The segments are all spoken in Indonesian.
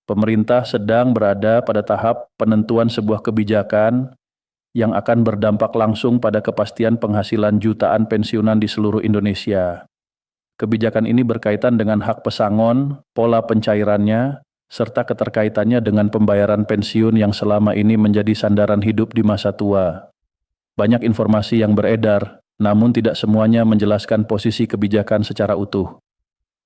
Pemerintah sedang berada pada tahap penentuan sebuah kebijakan yang akan berdampak langsung pada kepastian penghasilan jutaan pensiunan di seluruh Indonesia. Kebijakan ini berkaitan dengan hak pesangon, pola pencairannya, serta keterkaitannya dengan pembayaran pensiun yang selama ini menjadi sandaran hidup di masa tua. Banyak informasi yang beredar, namun tidak semuanya menjelaskan posisi kebijakan secara utuh.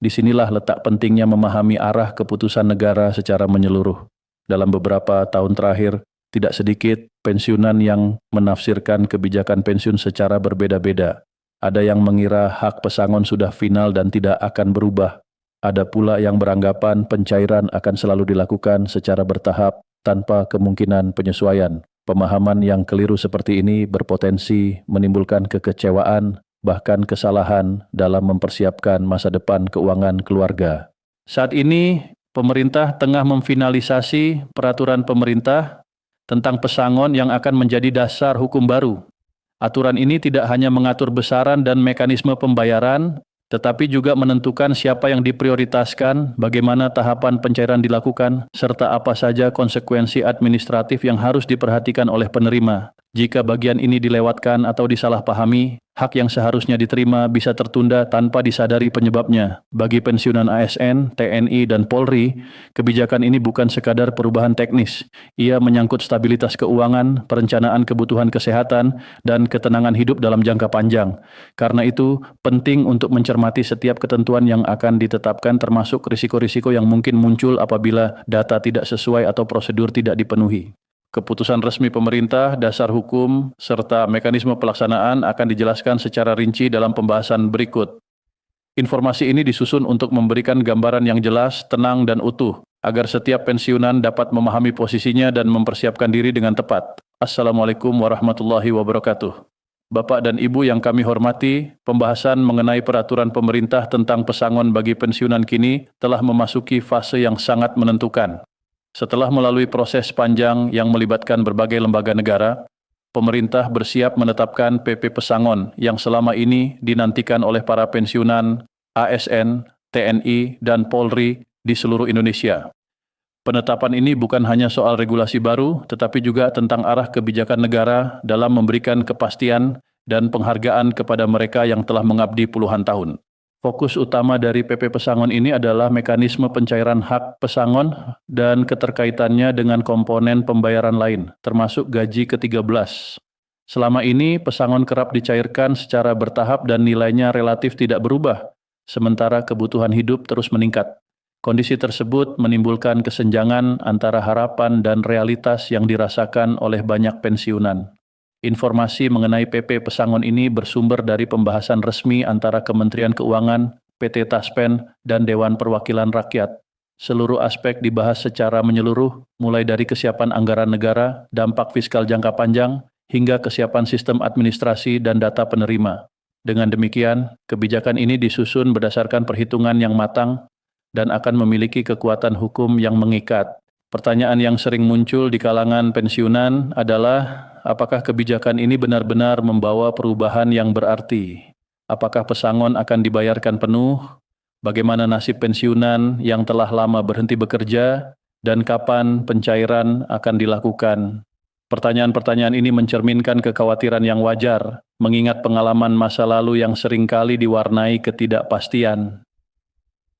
Disinilah letak pentingnya memahami arah keputusan negara secara menyeluruh. Dalam beberapa tahun terakhir, tidak sedikit pensiunan yang menafsirkan kebijakan pensiun secara berbeda-beda. Ada yang mengira hak pesangon sudah final dan tidak akan berubah. Ada pula yang beranggapan pencairan akan selalu dilakukan secara bertahap tanpa kemungkinan penyesuaian. Pemahaman yang keliru seperti ini berpotensi menimbulkan kekecewaan, bahkan kesalahan dalam mempersiapkan masa depan keuangan keluarga. Saat ini, pemerintah tengah memfinalisasi peraturan pemerintah tentang pesangon yang akan menjadi dasar hukum baru. Aturan ini tidak hanya mengatur besaran dan mekanisme pembayaran, tetapi juga menentukan siapa yang diprioritaskan, bagaimana tahapan pencairan dilakukan, serta apa saja konsekuensi administratif yang harus diperhatikan oleh penerima. Jika bagian ini dilewatkan atau disalahpahami, hak yang seharusnya diterima bisa tertunda tanpa disadari penyebabnya. Bagi pensiunan ASN, TNI, dan Polri, kebijakan ini bukan sekadar perubahan teknis. Ia menyangkut stabilitas keuangan, perencanaan kebutuhan kesehatan, dan ketenangan hidup dalam jangka panjang. Karena itu, penting untuk mencermati setiap ketentuan yang akan ditetapkan termasuk risiko-risiko yang mungkin muncul apabila data tidak sesuai atau prosedur tidak dipenuhi. Keputusan resmi pemerintah, dasar hukum, serta mekanisme pelaksanaan akan dijelaskan secara rinci dalam pembahasan berikut. Informasi ini disusun untuk memberikan gambaran yang jelas, tenang, dan utuh, agar setiap pensiunan dapat memahami posisinya dan mempersiapkan diri dengan tepat. Assalamualaikum warahmatullahi wabarakatuh. Bapak dan Ibu yang kami hormati, pembahasan mengenai peraturan pemerintah tentang pesangon bagi pensiunan kini telah memasuki fase yang sangat menentukan. Setelah melalui proses panjang yang melibatkan berbagai lembaga negara, pemerintah bersiap menetapkan PP Pesangon yang selama ini dinantikan oleh para pensiunan, ASN, TNI, dan Polri di seluruh Indonesia. Penetapan ini bukan hanya soal regulasi baru, tetapi juga tentang arah kebijakan negara dalam memberikan kepastian dan penghargaan kepada mereka yang telah mengabdi puluhan tahun. Fokus utama dari PP Pesangon ini adalah mekanisme pencairan hak pesangon dan keterkaitannya dengan komponen pembayaran lain, termasuk gaji ke-13. Selama ini, pesangon kerap dicairkan secara bertahap dan nilainya relatif tidak berubah, sementara kebutuhan hidup terus meningkat. Kondisi tersebut menimbulkan kesenjangan antara harapan dan realitas yang dirasakan oleh banyak pensiunan. Informasi mengenai PP Pesangon ini bersumber dari pembahasan resmi antara Kementerian Keuangan, PT Taspen, dan Dewan Perwakilan Rakyat. Seluruh aspek dibahas secara menyeluruh, mulai dari kesiapan anggaran negara, dampak fiskal jangka panjang, hingga kesiapan sistem administrasi dan data penerima. Dengan demikian, kebijakan ini disusun berdasarkan perhitungan yang matang dan akan memiliki kekuatan hukum yang mengikat. Pertanyaan yang sering muncul di kalangan pensiunan adalah, apakah kebijakan ini benar-benar membawa perubahan yang berarti? Apakah pesangon akan dibayarkan penuh? Bagaimana nasib pensiunan yang telah lama berhenti bekerja? Dan kapan pencairan akan dilakukan? Pertanyaan-pertanyaan ini mencerminkan kekhawatiran yang wajar, mengingat pengalaman masa lalu yang seringkali diwarnai ketidakpastian.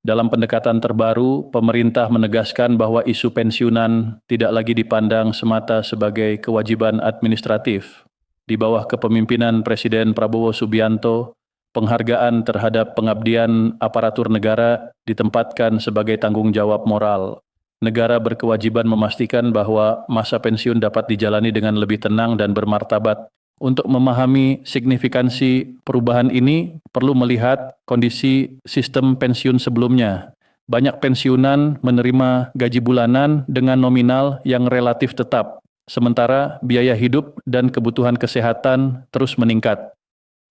Dalam pendekatan terbaru, pemerintah menegaskan bahwa isu pensiunan tidak lagi dipandang semata sebagai kewajiban administratif. Di bawah kepemimpinan Presiden Prabowo Subianto, penghargaan terhadap pengabdian aparatur negara ditempatkan sebagai tanggung jawab moral. Negara berkewajiban memastikan bahwa masa pensiun dapat dijalani dengan lebih tenang dan bermartabat. Untuk memahami signifikansi perubahan ini, perlu melihat kondisi sistem pensiun sebelumnya. Banyak pensiunan menerima gaji bulanan dengan nominal yang relatif tetap, sementara biaya hidup dan kebutuhan kesehatan terus meningkat.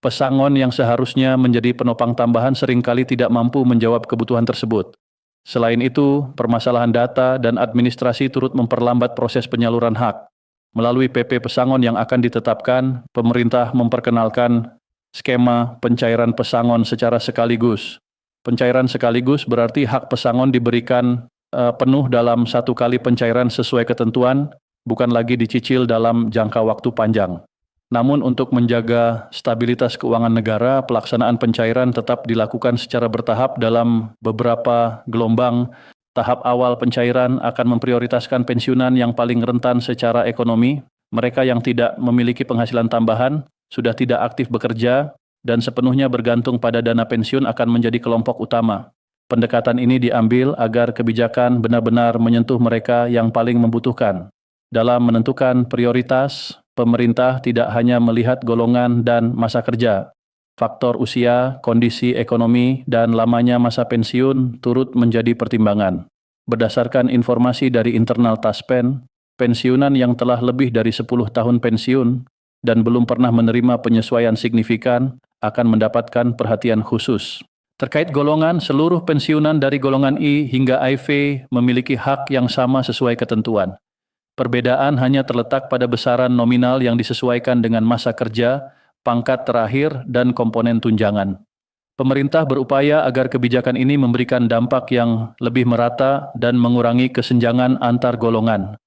Pesangon yang seharusnya menjadi penopang tambahan seringkali tidak mampu menjawab kebutuhan tersebut. Selain itu, permasalahan data dan administrasi turut memperlambat proses penyaluran hak. Melalui PP Pesangon yang akan ditetapkan, pemerintah memperkenalkan skema pencairan pesangon secara sekaligus. Pencairan sekaligus berarti hak pesangon diberikan penuh dalam satu kali pencairan sesuai ketentuan, bukan lagi dicicil dalam jangka waktu panjang. Namun untuk menjaga stabilitas keuangan negara, pelaksanaan pencairan tetap dilakukan secara bertahap dalam beberapa gelombang. Tahap awal pencairan akan memprioritaskan pensiunan yang paling rentan secara ekonomi, mereka yang tidak memiliki penghasilan tambahan, sudah tidak aktif bekerja, dan sepenuhnya bergantung pada dana pensiun akan menjadi kelompok utama. Pendekatan ini diambil agar kebijakan benar-benar menyentuh mereka yang paling membutuhkan. Dalam menentukan prioritas, pemerintah tidak hanya melihat golongan dan masa kerja. Faktor usia, kondisi ekonomi, dan lamanya masa pensiun turut menjadi pertimbangan. Berdasarkan informasi dari internal Taspen, pensiunan yang telah lebih dari 10 tahun pensiun dan belum pernah menerima penyesuaian signifikan akan mendapatkan perhatian khusus. Terkait golongan, seluruh pensiunan dari golongan I hingga IV memiliki hak yang sama sesuai ketentuan. Perbedaan hanya terletak pada besaran nominal yang disesuaikan dengan masa kerja, pangkat terakhir, dan komponen tunjangan. Pemerintah berupaya agar kebijakan ini memberikan dampak yang lebih merata dan mengurangi kesenjangan antar golongan.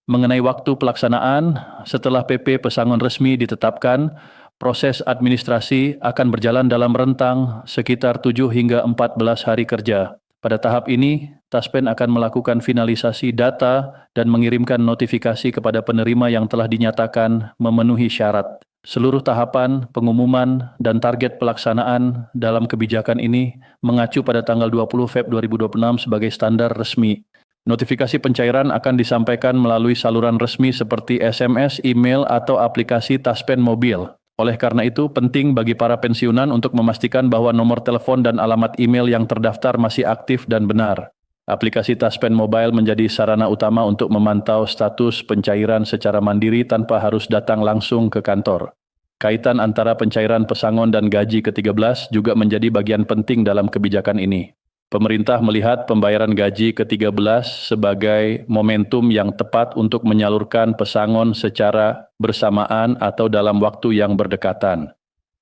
Mengenai waktu pelaksanaan, setelah PP pesangon resmi ditetapkan, proses administrasi akan berjalan dalam rentang sekitar 7 hingga 14 hari kerja. Pada tahap ini, Taspen akan melakukan finalisasi data dan mengirimkan notifikasi kepada penerima yang telah dinyatakan memenuhi syarat. Seluruh tahapan, pengumuman, dan target pelaksanaan dalam kebijakan ini mengacu pada tanggal 20 Februari 2026 sebagai standar resmi. Notifikasi pencairan akan disampaikan melalui saluran resmi seperti SMS, email, atau aplikasi Taspen Mobil. Oleh karena itu, penting bagi para pensiunan untuk memastikan bahwa nomor telepon dan alamat email yang terdaftar masih aktif dan benar. Aplikasi Taspen Mobile menjadi sarana utama untuk memantau status pencairan secara mandiri tanpa harus datang langsung ke kantor. Kaitan antara pencairan pesangon dan gaji ke-13 juga menjadi bagian penting dalam kebijakan ini. Pemerintah melihat pembayaran gaji ke-13 sebagai momentum yang tepat untuk menyalurkan pesangon secara bersamaan atau dalam waktu yang berdekatan.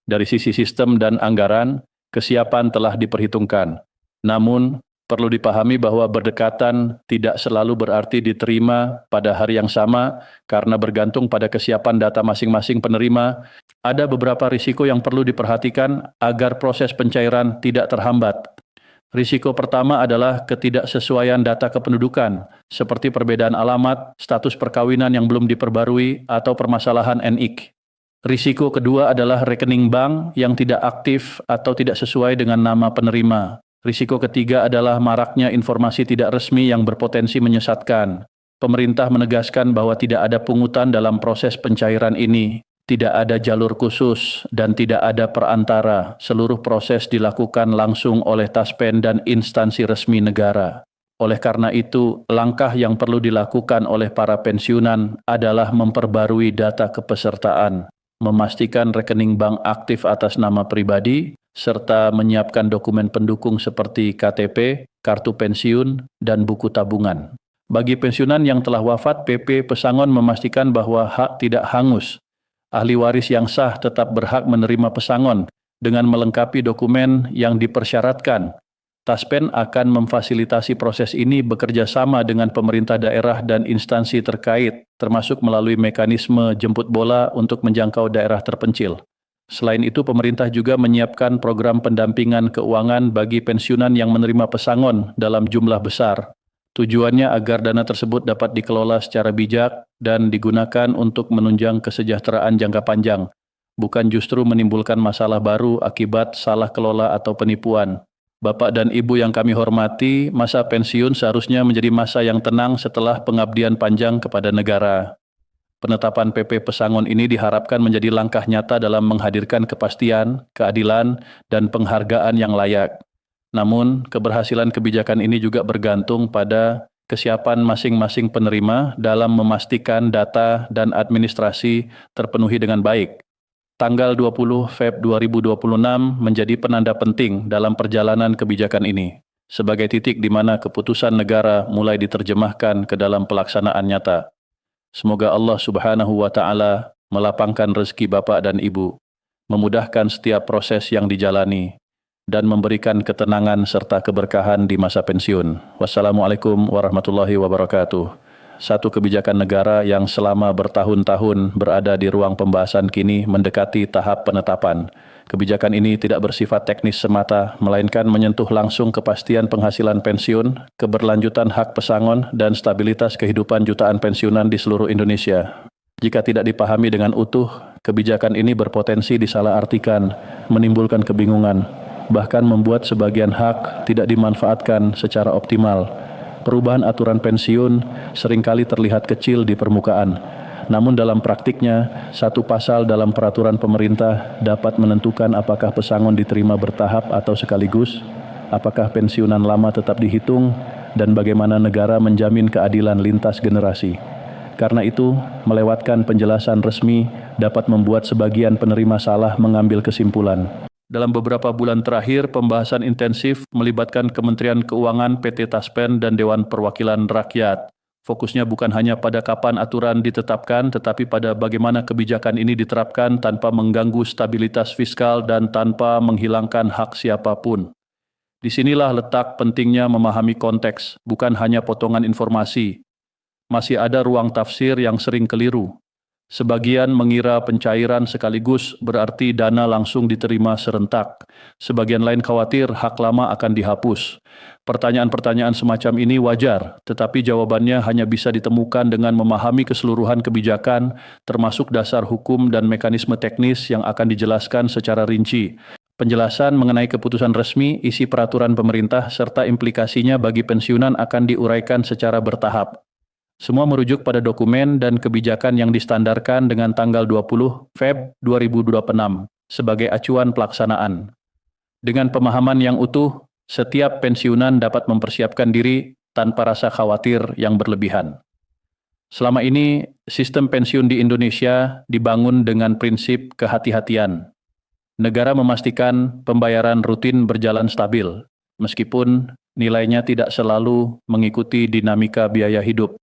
Dari sisi sistem dan anggaran, kesiapan telah diperhitungkan. Namun, perlu dipahami bahwa berdekatan tidak selalu berarti diterima pada hari yang sama karena bergantung pada kesiapan data masing-masing penerima. Ada beberapa risiko yang perlu diperhatikan agar proses pencairan tidak terhambat. Risiko pertama adalah ketidaksesuaian data kependudukan, seperti perbedaan alamat, status perkawinan yang belum diperbarui, atau permasalahan NIK. Risiko kedua adalah rekening bank yang tidak aktif atau tidak sesuai dengan nama penerima. Risiko ketiga adalah maraknya informasi tidak resmi yang berpotensi menyesatkan. Pemerintah menegaskan bahwa tidak ada pungutan dalam proses pencairan ini. Tidak ada jalur khusus dan tidak ada perantara. Seluruh proses dilakukan langsung oleh Taspen dan instansi resmi negara. Oleh karena itu, langkah yang perlu dilakukan oleh para pensiunan adalah memperbarui data kepesertaan, memastikan rekening bank aktif atas nama pribadi, serta menyiapkan dokumen pendukung seperti KTP, kartu pensiun, dan buku tabungan. Bagi pensiunan yang telah wafat, PP Pesangon memastikan bahwa hak tidak hangus. Ahli waris yang sah tetap berhak menerima pesangon dengan melengkapi dokumen yang dipersyaratkan. Taspen akan memfasilitasi proses ini bekerja sama dengan pemerintah daerah dan instansi terkait, termasuk melalui mekanisme jemput bola untuk menjangkau daerah terpencil. Selain itu, pemerintah juga menyiapkan program pendampingan keuangan bagi pensiunan yang menerima pesangon dalam jumlah besar. Tujuannya agar dana tersebut dapat dikelola secara bijak dan digunakan untuk menunjang kesejahteraan jangka panjang, bukan justru menimbulkan masalah baru akibat salah kelola atau penipuan. Bapak dan Ibu yang kami hormati, masa pensiun seharusnya menjadi masa yang tenang setelah pengabdian panjang kepada negara. Penetapan PP Pesangon ini diharapkan menjadi langkah nyata dalam menghadirkan kepastian, keadilan, dan penghargaan yang layak. Namun, keberhasilan kebijakan ini juga bergantung pada kesiapan masing-masing penerima dalam memastikan data dan administrasi terpenuhi dengan baik. Tanggal 20 Februari 2026 menjadi penanda penting dalam perjalanan kebijakan ini, sebagai titik di mana keputusan negara mulai diterjemahkan ke dalam pelaksanaan nyata. Semoga Allah Subhanahu wa Ta'ala melapangkan rezeki Bapak dan Ibu, memudahkan setiap proses yang dijalani, dan memberikan ketenangan serta keberkahan di masa pensiun. Wassalamualaikum warahmatullahi wabarakatuh. Satu kebijakan negara yang selama bertahun-tahun berada di ruang pembahasan kini mendekati tahap penetapan. Kebijakan ini tidak bersifat teknis semata, melainkan menyentuh langsung kepastian penghasilan pensiun, keberlanjutan hak pesangon, dan stabilitas kehidupan jutaan pensiunan di seluruh Indonesia. Jika tidak dipahami dengan utuh, kebijakan ini berpotensi disalahartikan, menimbulkan kebingungan, bahkan membuat sebagian hak tidak dimanfaatkan secara optimal. Perubahan aturan pensiun seringkali terlihat kecil di permukaan, namun dalam praktiknya, satu pasal dalam peraturan pemerintah dapat menentukan apakah pesangon diterima bertahap atau sekaligus, apakah pensiunan lama tetap dihitung, dan bagaimana negara menjamin keadilan lintas generasi. Karena itu, melewatkan penjelasan resmi dapat membuat sebagian penerima salah mengambil kesimpulan. Dalam beberapa bulan terakhir, pembahasan intensif melibatkan Kementerian Keuangan, PT Taspen, dan Dewan Perwakilan Rakyat. Fokusnya bukan hanya pada kapan aturan ditetapkan, tetapi pada bagaimana kebijakan ini diterapkan tanpa mengganggu stabilitas fiskal dan tanpa menghilangkan hak siapapun. Disinilah letak pentingnya memahami konteks, bukan hanya potongan informasi. Masih ada ruang tafsir yang sering keliru. Sebagian mengira pencairan sekaligus berarti dana langsung diterima serentak. Sebagian lain khawatir hak lama akan dihapus. Pertanyaan-pertanyaan semacam ini wajar, tetapi jawabannya hanya bisa ditemukan dengan memahami keseluruhan kebijakan, termasuk dasar hukum dan mekanisme teknis yang akan dijelaskan secara rinci. Penjelasan mengenai keputusan resmi, isi peraturan pemerintah, serta implikasinya bagi pensiunan akan diuraikan secara bertahap. Semua merujuk pada dokumen dan kebijakan yang distandarkan dengan tanggal 20 Feb 2026 sebagai acuan pelaksanaan. Dengan pemahaman yang utuh, setiap pensiunan dapat mempersiapkan diri tanpa rasa khawatir yang berlebihan. Selama ini, sistem pensiun di Indonesia dibangun dengan prinsip kehati-hatian. Negara memastikan pembayaran rutin berjalan stabil, meskipun nilainya tidak selalu mengikuti dinamika biaya hidup.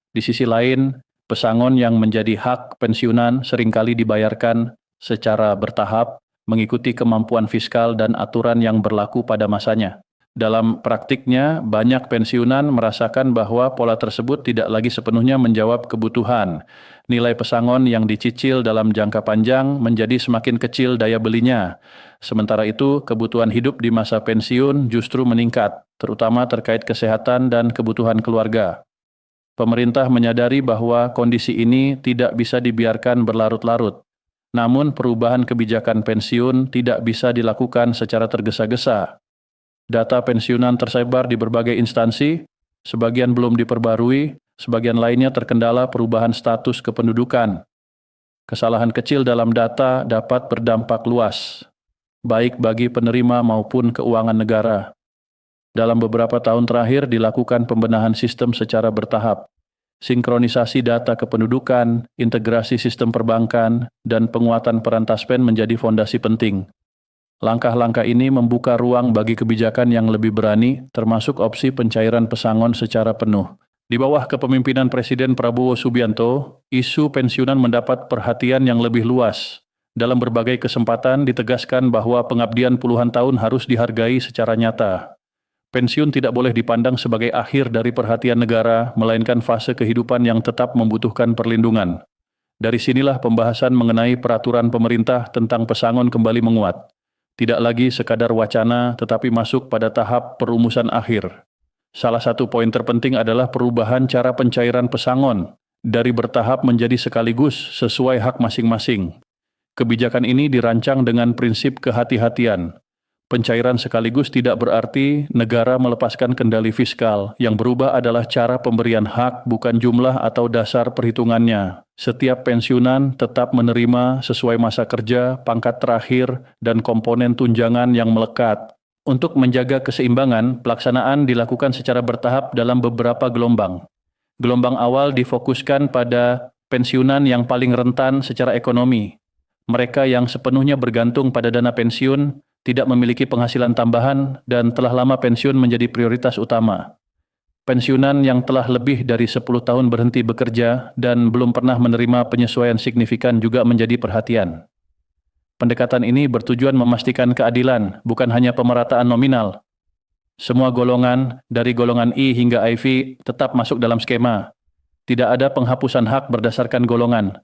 Di sisi lain, pesangon yang menjadi hak pensiunan seringkali dibayarkan secara bertahap, mengikuti kemampuan fiskal dan aturan yang berlaku pada masanya. Dalam praktiknya, banyak pensiunan merasakan bahwa pola tersebut tidak lagi sepenuhnya menjawab kebutuhan. Nilai pesangon yang dicicil dalam jangka panjang menjadi semakin kecil daya belinya. Sementara itu, kebutuhan hidup di masa pensiun justru meningkat, terutama terkait kesehatan dan kebutuhan keluarga. Pemerintah menyadari bahwa kondisi ini tidak bisa dibiarkan berlarut-larut. Namun perubahan kebijakan pensiun tidak bisa dilakukan secara tergesa-gesa. Data pensiunan tersebar di berbagai instansi, sebagian belum diperbarui, sebagian lainnya terkendala perubahan status kependudukan. Kesalahan kecil dalam data dapat berdampak luas, baik bagi penerima maupun keuangan negara. Dalam beberapa tahun terakhir dilakukan pembenahan sistem secara bertahap. Sinkronisasi data kependudukan, integrasi sistem perbankan, dan penguatan peran Taspen menjadi fondasi penting. Langkah-langkah ini membuka ruang bagi kebijakan yang lebih berani, termasuk opsi pencairan pesangon secara penuh. Di bawah kepemimpinan Presiden Prabowo Subianto, isu pensiunan mendapat perhatian yang lebih luas. Dalam berbagai kesempatan ditegaskan bahwa pengabdian puluhan tahun harus dihargai secara nyata. Pensiun tidak boleh dipandang sebagai akhir dari perhatian negara, melainkan fase kehidupan yang tetap membutuhkan perlindungan. Dari sinilah pembahasan mengenai peraturan pemerintah tentang pesangon kembali menguat. Tidak lagi sekadar wacana, tetapi masuk pada tahap perumusan akhir. Salah satu poin terpenting adalah perubahan cara pencairan pesangon, dari bertahap menjadi sekaligus sesuai hak masing-masing. Kebijakan ini dirancang dengan prinsip kehati-hatian. Pencairan sekaligus tidak berarti negara melepaskan kendali fiskal. Yang berubah adalah cara pemberian hak, bukan jumlah atau dasar perhitungannya. Setiap pensiunan tetap menerima sesuai masa kerja, pangkat terakhir, dan komponen tunjangan yang melekat. Untuk menjaga keseimbangan, pelaksanaan dilakukan secara bertahap dalam beberapa gelombang. Gelombang awal difokuskan pada pensiunan yang paling rentan secara ekonomi. Mereka yang sepenuhnya bergantung pada dana pensiun, tidak memiliki penghasilan tambahan, dan telah lama pensiun menjadi prioritas utama. Pensiunan yang telah lebih dari 10 tahun berhenti bekerja dan belum pernah menerima penyesuaian signifikan juga menjadi perhatian. Pendekatan ini bertujuan memastikan keadilan, bukan hanya pemerataan nominal. Semua golongan, dari golongan I hingga IV, tetap masuk dalam skema. Tidak ada penghapusan hak berdasarkan golongan.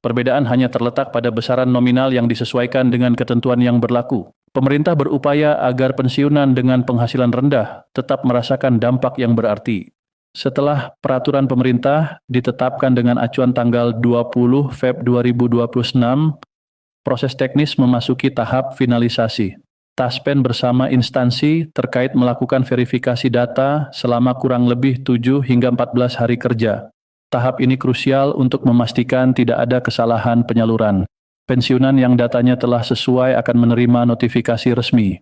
Perbedaan hanya terletak pada besaran nominal yang disesuaikan dengan ketentuan yang berlaku. Pemerintah berupaya agar pensiunan dengan penghasilan rendah tetap merasakan dampak yang berarti. Setelah peraturan pemerintah ditetapkan dengan acuan tanggal 20 Feb 2026, proses teknis memasuki tahap finalisasi. Taspen bersama instansi terkait melakukan verifikasi data selama kurang lebih 7 hingga 14 hari kerja. Tahap ini krusial untuk memastikan tidak ada kesalahan penyaluran. Pensiunan yang datanya telah sesuai akan menerima notifikasi resmi.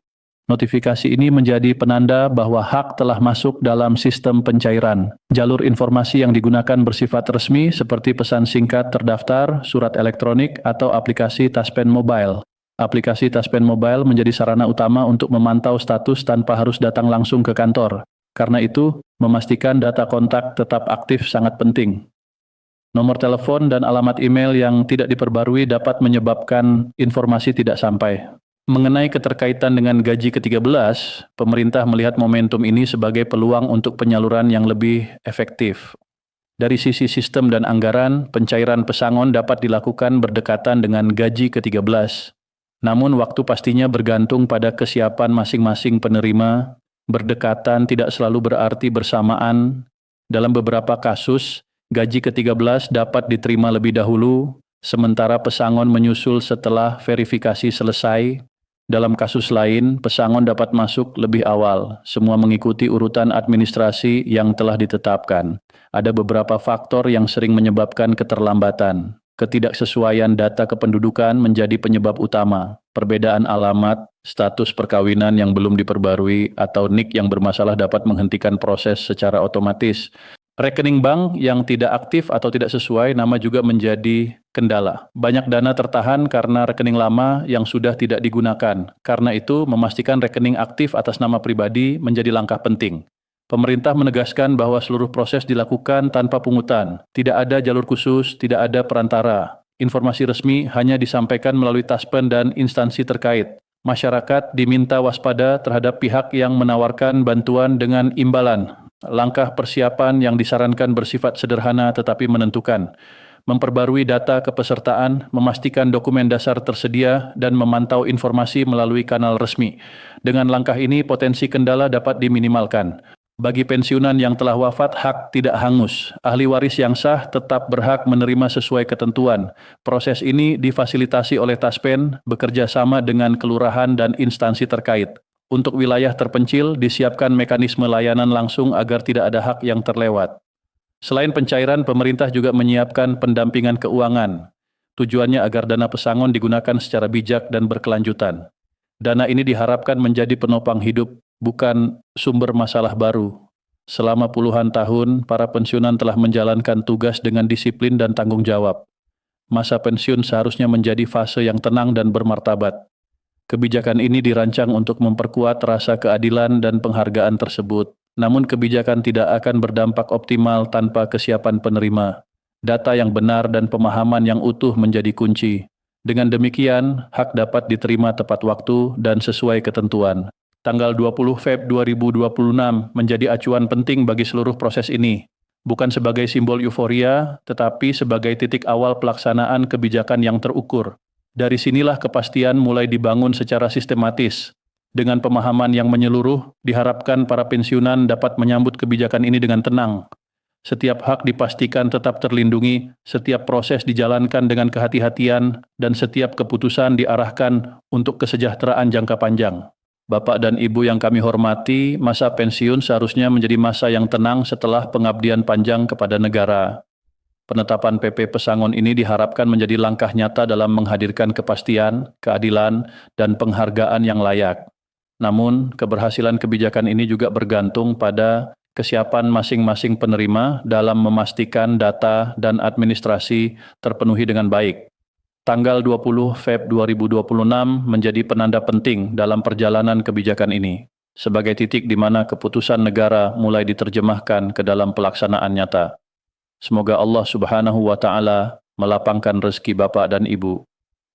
Notifikasi ini menjadi penanda bahwa hak telah masuk dalam sistem pencairan. Jalur informasi yang digunakan bersifat resmi seperti pesan singkat terdaftar, surat elektronik, atau aplikasi Taspen Mobile. Aplikasi Taspen Mobile menjadi sarana utama untuk memantau status tanpa harus datang langsung ke kantor. Karena itu, memastikan data kontak tetap aktif sangat penting. Nomor telepon dan alamat email yang tidak diperbarui dapat menyebabkan informasi tidak sampai. Mengenai keterkaitan dengan gaji ke-13, pemerintah melihat momentum ini sebagai peluang untuk penyaluran yang lebih efektif. Dari sisi sistem dan anggaran, pencairan pesangon dapat dilakukan berdekatan dengan gaji ke-13. Namun waktu pastinya bergantung pada kesiapan masing-masing penerima. Berdekatan tidak selalu berarti bersamaan. Dalam beberapa kasus, gaji ke-13 dapat diterima lebih dahulu, sementara pesangon menyusul setelah verifikasi selesai. Dalam kasus lain, pesangon dapat masuk lebih awal, semua mengikuti urutan administrasi yang telah ditetapkan. Ada beberapa faktor yang sering menyebabkan keterlambatan. Ketidaksesuaian data kependudukan menjadi penyebab utama. Perbedaan alamat, status perkawinan yang belum diperbarui, atau NIK yang bermasalah dapat menghentikan proses secara otomatis. Rekening bank yang tidak aktif atau tidak sesuai nama juga menjadi kendala. Banyak dana tertahan karena rekening lama yang sudah tidak digunakan. Karena itu, memastikan rekening aktif atas nama pribadi menjadi langkah penting. Pemerintah menegaskan bahwa seluruh proses dilakukan tanpa pungutan. Tidak ada jalur khusus, tidak ada perantara. Informasi resmi hanya disampaikan melalui Taspen dan instansi terkait. Masyarakat diminta waspada terhadap pihak yang menawarkan bantuan dengan imbalan. Langkah persiapan yang disarankan bersifat sederhana tetapi menentukan. Memperbarui data kepesertaan, memastikan dokumen dasar tersedia, dan memantau informasi melalui kanal resmi. Dengan langkah ini, potensi kendala dapat diminimalkan. Bagi pensiunan yang telah wafat, hak tidak hangus. Ahli waris yang sah tetap berhak menerima sesuai ketentuan. Proses ini difasilitasi oleh Taspen bekerja sama dengan kelurahan dan instansi terkait. Untuk wilayah terpencil, disiapkan mekanisme layanan langsung agar tidak ada hak yang terlewat. Selain pencairan, pemerintah juga menyiapkan pendampingan keuangan. Tujuannya agar dana pesangon digunakan secara bijak dan berkelanjutan. Dana ini diharapkan menjadi penopang hidup, bukan sumber masalah baru. Selama puluhan tahun, para pensiunan telah menjalankan tugas dengan disiplin dan tanggung jawab. Masa pensiun seharusnya menjadi fase yang tenang dan bermartabat. Kebijakan ini dirancang untuk memperkuat rasa keadilan dan penghargaan tersebut. Namun kebijakan tidak akan berdampak optimal tanpa kesiapan penerima. Data yang benar dan pemahaman yang utuh menjadi kunci. Dengan demikian, hak dapat diterima tepat waktu dan sesuai ketentuan. Tanggal 20 Feb 2026 menjadi acuan penting bagi seluruh proses ini. Bukan sebagai simbol euforia, tetapi sebagai titik awal pelaksanaan kebijakan yang terukur. Dari sinilah kepastian mulai dibangun secara sistematis. Dengan pemahaman yang menyeluruh, diharapkan para pensiunan dapat menyambut kebijakan ini dengan tenang. Setiap hak dipastikan tetap terlindungi, setiap proses dijalankan dengan kehati-hatian, dan setiap keputusan diarahkan untuk kesejahteraan jangka panjang. Bapak dan Ibu yang kami hormati, masa pensiun seharusnya menjadi masa yang tenang setelah pengabdian panjang kepada negara. Penetapan PP Pesangon ini diharapkan menjadi langkah nyata dalam menghadirkan kepastian, keadilan, dan penghargaan yang layak. Namun, keberhasilan kebijakan ini juga bergantung pada kesiapan masing-masing penerima dalam memastikan data dan administrasi terpenuhi dengan baik. Tanggal 20 Feb 2026 menjadi penanda penting dalam perjalanan kebijakan ini, sebagai titik di mana keputusan negara mulai diterjemahkan ke dalam pelaksanaan nyata. Semoga Allah Subhanahu wa Ta'ala melapangkan rezeki Bapak dan Ibu.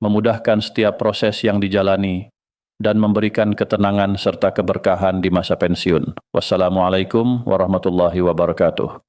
memudahkan setiap proses yang dijalani, dan memberikan ketenangan serta keberkahan di masa pensiun. Wassalamualaikum warahmatullahi wabarakatuh.